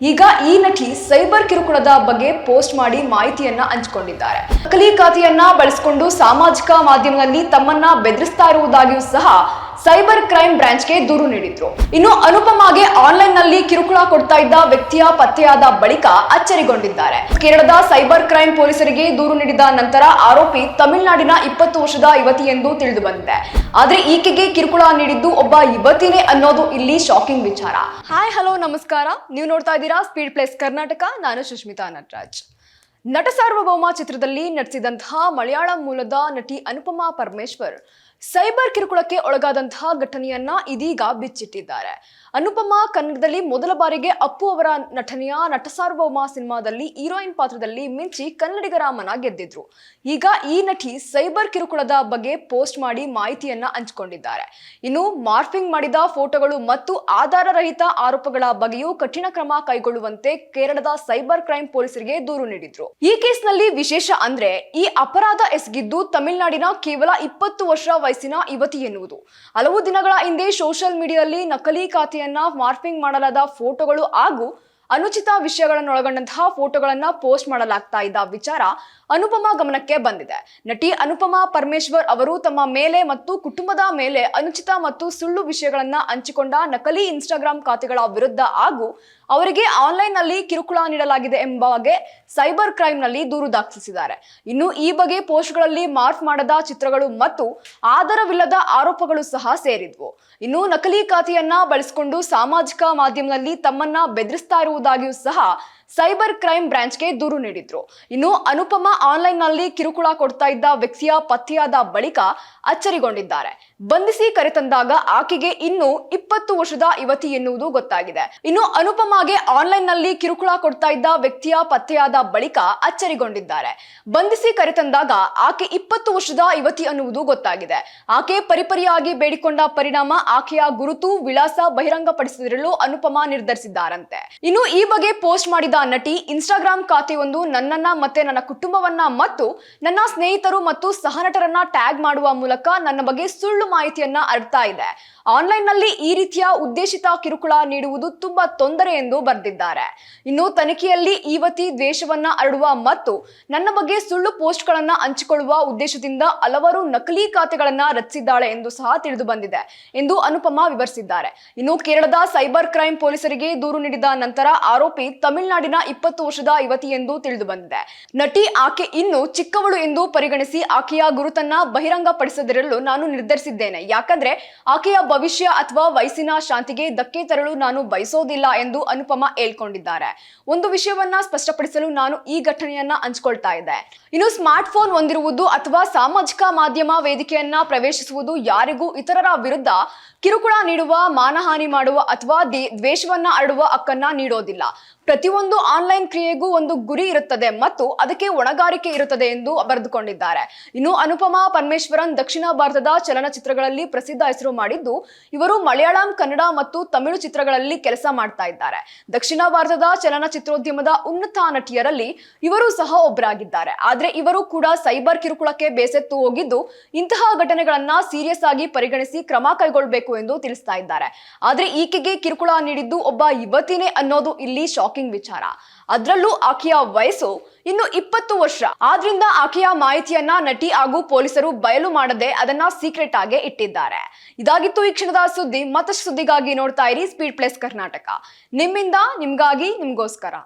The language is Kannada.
ಈಗ ಈ ನಟಿ ಸೈಬರ್ ಕಿರುಕುಳದ ಬಗ್ಗೆ ಪೋಸ್ಟ್ ಮಾಡಿ ಮಾಹಿತಿಯನ್ನ ಹಂಚಿಕೊಂಡಿದ್ದಾರೆ. ನಕಲಿ ಖಾತೆಯನ್ನ ಬಳಸಿಕೊಂಡು ಸಾಮಾಜಿಕ ಮಾಧ್ಯಮದಲ್ಲಿ ತಮ್ಮನ್ನ ಬೆದರಿಸ್ತಾ ಇರುವುದಾಗಿಯೂ ಸಹ ಸೈಬರ್ ಕ್ರೈಮ್ ಬ್ರಾಂಚ್ಗೆ ದೂರು ನೀಡಿದ್ರು. ಇನ್ನು ಅನುಪಮಾಗೆ ಆನ್ಲೈನ್ ನಲ್ಲಿ ಕಿರುಕುಳ ಕೊಡ್ತಾ ಇದ್ದ ವ್ಯಕ್ತಿಯ ಪತ್ತೆಯಾದ ಬಳಿಕ ಅಚ್ಚರಿಗೊಂಡಿದ್ದಾರೆ. ಕೇರಳದ ಸೈಬರ್ ಕ್ರೈಮ್ ಪೊಲೀಸರಿಗೆ ದೂರು ನೀಡಿದ ನಂತರ ಆರೋಪಿ ತಮಿಳುನಾಡಿನ 20 ವರ್ಷದ ಯುವತಿ ಎಂದು ತಿಳಿದು ಬಂದಿದೆ. ಆದ್ರೆ ಈಕೆಗೆ ಕಿರುಕುಳ ನೀಡಿದ್ದು ಒಬ್ಬ ಯುವತಿನೇ ಅನ್ನೋದು ಇಲ್ಲಿ ಶಾಕಿಂಗ್ ವಿಚಾರ. ಹಾಯ್ ಹಲೋ ನಮಸ್ಕಾರ, ನೀವು ನೋಡ್ತಾ ಇದ್ದೀರಾ ಸ್ಪೀಡ್ ಪ್ಲೇಸ್ ಕರ್ನಾಟಕ. ನಾನು ಸುಷ್ಮಿತಾ ನಟರಾಜ್. ನಟ ಸಾರ್ವಭೌಮ ಚಿತ್ರದಲ್ಲಿ ನಟಿಸಿದಂತಹ ಮಲಯಾಳಂ ಮೂಲದ ನಟಿ ಅನುಪಮಾ ಪರಮೇಶ್ವರ್ ಸೈಬರ್ ಕಿರುಕುಳಕ್ಕೆ ಒಳಗಾದಂತಹ ಘಟನೆಯನ್ನ ಇದೀಗ ಬಿಚ್ಚಿಟ್ಟಿದ್ದಾರೆ. ಅನುಪಮಾ ಕನ್ನಡದಲ್ಲಿ ಮೊದಲ ಬಾರಿಗೆ ಅಪ್ಪು ಅವರ ನಟನೆಯ ನಟ ಸಾರ್ವಭೌಮ ಸಿನಿಮಾದಲ್ಲಿ ಹೀರೋಯಿನ್ ಪಾತ್ರದಲ್ಲಿ ಮಿಂಚಿ ಕನ್ನಡಿಗರ ಮನ ಗೆದ್ದಿದ್ರು. ಈಗ ಈ ನಟಿ ಸೈಬರ್ ಕಿರುಕುಳದ ಬಗ್ಗೆ ಪೋಸ್ಟ್ ಮಾಡಿ ಮಾಹಿತಿಯನ್ನ ಹಂಚಿಕೊಂಡಿದ್ದಾರೆ. ಇನ್ನು ಮಾರ್ಫಿಂಗ್ ಮಾಡಿದ ಫೋಟೋಗಳು ಮತ್ತು ಆಧಾರ ರಹಿತ ಆರೋಪಗಳ ಬಗ್ಗೆಯೂ ಕಠಿಣ ಕ್ರಮ ಕೈಗೊಳ್ಳುವಂತೆ ಕೇರಳದ ಸೈಬರ್ ಕ್ರೈಮ್ ಪೊಲೀಸರಿಗೆ ದೂರು ನೀಡಿದ್ರು. ಈ ಕೇಸ್ನಲ್ಲಿ ವಿಶೇಷ ಅಂದ್ರೆ ಈ ಅಪರಾಧ ಎಸಗಿದ್ದು ತಮಿಳುನಾಡಿನ ಕೇವಲ 20 ವರ್ಷ ವಯಸ್ಸಿನ ಯುವತಿ ಎನ್ನುವುದು. ಹಲವು ದಿನಗಳ ಹಿಂದೆ ಸೋಷಿಯಲ್ ಮೀಡಿಯಾದಲ್ಲಿ ನಕಲಿ ಖಾತೆಯನ್ನ ಮಾರ್ಫಿಂಗ್ ಮಾಡಲಾದ ಫೋಟೋಗಳು ಹಾಗೂ ಅನುಚಿತ ವಿಷಯಗಳನ್ನೊಳಗೊಂಡಂತಹ ಫೋಟೋಗಳನ್ನ ಪೋಸ್ಟ್ ಮಾಡಲಾಗ್ತಾ ಇದ್ದ ವಿಚಾರ ಅನುಪಮಾ ಗಮನಕ್ಕೆ ಬಂದಿದೆ. ನಟಿ ಅನುಪಮಾ ಪರಮೇಶ್ವರ್ ಅವರು ತಮ್ಮ ಮೇಲೆ ಮತ್ತು ಕುಟುಂಬದ ಮೇಲೆ ಅನುಚಿತ ಮತ್ತು ಸುಳ್ಳು ವಿಷಯಗಳನ್ನ ಹಂಚಿಕೊಂಡ ನಕಲಿ ಇನ್ಸ್ಟಾಗ್ರಾಮ್ ಖಾತೆಗಳ ವಿರುದ್ಧ ಹಾಗೂ ಅವರಿಗೆ ಆನ್ಲೈನ್ ನಲ್ಲಿ ಕಿರುಕುಳ ನೀಡಲಾಗಿದೆ ಎಂಬ ಬಗ್ಗೆ ಸೈಬರ್ ಕ್ರೈಮ್ ನಲ್ಲಿ ದೂರು ದಾಖಲಿಸಿದ್ದಾರೆ. ಇನ್ನು ಈ ಬಗ್ಗೆ ಪೋಸ್ಟ್ಗಳಲ್ಲಿ ಮಾರ್ಫ್ ಮಾಡದ ಚಿತ್ರಗಳು ಮತ್ತು ಆಧಾರವಿಲ್ಲದ ಆರೋಪಗಳು ಸಹ ಸೇರಿದ್ವು. ಇನ್ನು ನಕಲಿ ಖಾತೆಯನ್ನ ಬಳಸಿಕೊಂಡು ಸಾಮಾಜಿಕ ಮಾಧ್ಯಮದಲ್ಲಿ ತಮ್ಮನ್ನ ಬೆದರಿಸ್ತಾ ಇರುವುದಾಗಿಯೂ ಸಹ ಸೈಬರ್ ಕ್ರೈಮ್ ಬ್ರಾಂಚ್ಗೆ ದೂರು ನೀಡಿದ್ರು. ಇನ್ನು ಅನುಪಮಾ ಆನ್ಲೈನ್ ನಲ್ಲಿ ಕಿರುಕುಳ ಕೊಡ್ತಾ ಇದ್ದ ವ್ಯಕ್ತಿಯ ಪತ್ತೆಯಾದ ಬಳಿಕ ಅಚ್ಚರಿಗೊಂಡಿದ್ದಾರೆ. ಬಂಧಿಸಿ ಕರೆತಂದಾಗ ಆಕೆಗೆ ಇನ್ನು 20 ವರ್ಷದ ಯುವತಿ ಎನ್ನುವುದು ಗೊತ್ತಾಗಿದೆ. ಇನ್ನು ಅನುಪಮಾಗೆ ಆನ್ಲೈನ್ ನಲ್ಲಿ ಕಿರುಕುಳ ಕೊಡ್ತಾ ಇದ್ದ ವ್ಯಕ್ತಿಯ ಪತ್ತೆಯಾದ ಬಳಿಕ ಅಚ್ಚರಿಗೊಂಡಿದ್ದಾರೆ. ಬಂಧಿಸಿ ಕರೆತಂದಾಗ ಆಕೆ 20 ವರ್ಷದ ಯುವತಿ ಅನ್ನುವುದು ಗೊತ್ತಾಗಿದೆ. ಆಕೆ ಪರಿಪರಿಯಾಗಿ ಬೇಡಿಕೊಂಡ ಪರಿಣಾಮ ಆಕೆಯ ಗುರುತು ವಿಳಾಸ ಬಹಿರಂಗಪಡಿಸಿರಲು ಅನುಪಮಾ ನಿರ್ಧರಿಸಿದ್ದಾರಂತೆ. ಇನ್ನು ಈ ಬಗ್ಗೆ ಪೋಸ್ಟ್ ಮಾಡಿದ ನಟಿ ಇನ್ಸ್ಟಾಗ್ರಾಮ್ ಖಾತೆಯೊಂದು ನನ್ನನ್ನ ಮತ್ತೆ ನನ್ನ ಕುಟುಂಬವನ್ನ ಮತ್ತು ನನ್ನ ಸ್ನೇಹಿತರು ಮತ್ತು ಸಹನಟರನ್ನ ಟ್ಯಾಗ್ ಮಾಡುವ ಮೂಲಕ ನನ್ನ ಬಗ್ಗೆ ಸುಳ್ಳು ಮಾಹಿತಿಯನ್ನ ಹರಡ್ತಾ ಇದೆ. ಆನ್ಲೈನ್ ನಲ್ಲಿ ಈ ರೀತಿಯ ಉದ್ದೇಶಿತ ಕಿರುಕುಳ ನೀಡುವುದು ತುಂಬಾ ತೊಂದರೆ ಎಂದು ಬರೆದಿದ್ದಾರೆ. ಇನ್ನು ತನಿಖೆಯಲ್ಲಿ ಯುವತಿ ದ್ವೇಷವನ್ನ ಹರಡುವ ಮತ್ತು ನನ್ನ ಬಗ್ಗೆ ಸುಳ್ಳು ಪೋಸ್ಟ್ ಗಳನ್ನ ಹಂಚಿಕೊಳ್ಳುವ ಉದ್ದೇಶದಿಂದ ಹಲವಾರು ನಕಲಿ ಖಾತೆಗಳನ್ನ ರಚಿಸಿದ್ದಾಳೆ ಎಂದು ಸಹ ತಿಳಿದು ಬಂದಿದೆ ಎಂದು ಅನುಪಮಾ ವಿವರಿಸಿದ್ದಾರೆ. ಇನ್ನು ಕೇರಳದ ಸೈಬರ್ ಕ್ರೈಮ್ ಪೊಲೀಸರಿಗೆ ದೂರು ನೀಡಿದ ನಂತರ ಆರೋಪಿ ತಮಿಳುನಾಡಿನ 20 ವರ್ಷದ ಯುವತಿ ಎಂದು ತಿಳಿದು ಬಂದಿದೆ. ನಟಿ ಆಕೆ ಇನ್ನು ಚಿಕ್ಕವಳು ಎಂದು ಪರಿಗಣಿಸಿ ಆಕೆಯ ಗುರುತನ್ನ ಬಹಿರಂಗಪಡಿಸದಿರಲು ನಾನು ನಿರ್ಧರಿಸಿದ್ದೇನೆ. ಯಾಕಂದ್ರೆ ಆಕೆಯ ಭವಿಷ್ಯ ಅಥವಾ ವಯಸ್ಸಿನ ಶಾಂತಿಗೆ ಧಕ್ಕೆ ತರಲು ನಾನು ಬಯಸೋದಿಲ್ಲ ಎಂದು ಅನುಪಮಾ ಹೇಳ್ಕೊಂಡಿದ್ದಾರೆ. ಒಂದು ವಿಷಯವನ್ನ ಸ್ಪಷ್ಟಪಡಿಸಲು ನಾನು ಈ ಘಟನೆಯನ್ನ ಹಂಚಿಕೊಳ್ತಾ ಇದ್ದೆ. ಇನ್ನು ಸ್ಮಾರ್ಟ್ ಫೋನ್ ಹೊಂದಿರುವುದು ಅಥವಾ ಸಾಮಾಜಿಕ ಮಾಧ್ಯಮ ವೇದಿಕೆಯನ್ನ ಪ್ರವೇಶಿಸುವುದು ಯಾರಿಗೂ ಇತರರ ವಿರುದ್ಧ ಕಿರುಕುಳ ನೀಡುವ, ಮಾನಹಾನಿ ಮಾಡುವ ಅಥವಾ ದ್ವೇಷವನ್ನ ಹರಡುವ ಹಕ್ಕನ್ನ ನೀಡೋದಿಲ್ಲ. ಪ್ರತಿಯೊಂದು ಆನ್ಲೈನ್ ಕ್ರಿಯೆಗೂ ಒಂದು ಗುರಿ ಇರುತ್ತದೆ ಮತ್ತು ಅದಕ್ಕೆ ಹೊಣೆಗಾರಿಕೆ ಇರುತ್ತದೆ ಎಂದು ಬರೆದುಕೊಂಡಿದ್ದಾರೆ. ಇನ್ನು ಅನುಪಮಾ ಪರಮೇಶ್ವರನ್ ದಕ್ಷಿಣ ಭಾರತದ ಚಲನಚಿತ್ರಗಳಲ್ಲಿ ಪ್ರಸಿದ್ಧ ಹೆಸರು ಮಾಡಿದ್ದು, ಇವರು ಮಲಯಾಳಂ, ಕನ್ನಡ ಮತ್ತು ತಮಿಳು ಚಿತ್ರಗಳಲ್ಲಿ ಕೆಲಸ ಮಾಡ್ತಾ ಇದ್ದಾರೆ. ದಕ್ಷಿಣ ಭಾರತದ ಚಲನಚಿತ್ರೋದ್ಯಮದ ಉನ್ನತ ನಟಿಯರಲ್ಲಿ ಇವರು ಸಹ ಒಬ್ಬರಾಗಿದ್ದಾರೆ. ಆದ್ರೆ ಇವರು ಕೂಡ ಸೈಬರ್ ಕಿರುಕುಳಕ್ಕೆ ಬೇಸತ್ತು ಹೋಗಿದ್ದು, ಇಂತಹ ಘಟನೆಗಳನ್ನ ಸೀರಿಯಸ್ ಆಗಿ ಪರಿಗಣಿಸಿ ಕ್ರಮ ಕೈಗೊಳ್ಳಬೇಕು ಎಂದು ತಿಳಿಸ್ತಾ ಇದ್ದಾರೆ. ಆದ್ರೆ ಈಕೆಗೆ ಕಿರುಕುಳ ನೀಡಿದ್ದು ಒಬ್ಬ ಯುವತಿನೇ ಅನ್ನೋದು ಇಲ್ಲಿ ಶಾಕಿಂಗ್ ವಿಚಾರ. ಅದರಲ್ಲೂ ಆಕೆಯ ವಯಸ್ಸು ಇನ್ನು 20 ವರ್ಷ. ಆದ್ರಿಂದ ಆಕೆಯ ಮಾಹಿತಿಯನ್ನ ನಟಿ ಹಾಗೂ ಪೊಲೀಸರು ಬಯಲು ಮಾಡದೆ ಅದನ್ನ ಸೀಕ್ರೆಟ್ ಆಗಿ ಇಟ್ಟಿದ್ದಾರೆ. ಇದಾಗಿತ್ತು ಈ ಕ್ಷಣದ ಸುದ್ದಿ. ಮತ್ತಷ್ಟು ಸುದ್ದಿಗಾಗಿ ನೋಡ್ತಾ ಇರಿ ಸ್ಪೀಡ್ ಪ್ಲೇಸ್ ಕರ್ನಾಟಕ. ನಿಮ್ಮಿಂದ ನಿಮ್ಗಾಗಿ, ನಿಮ್ಗೋಸ್ಕರ.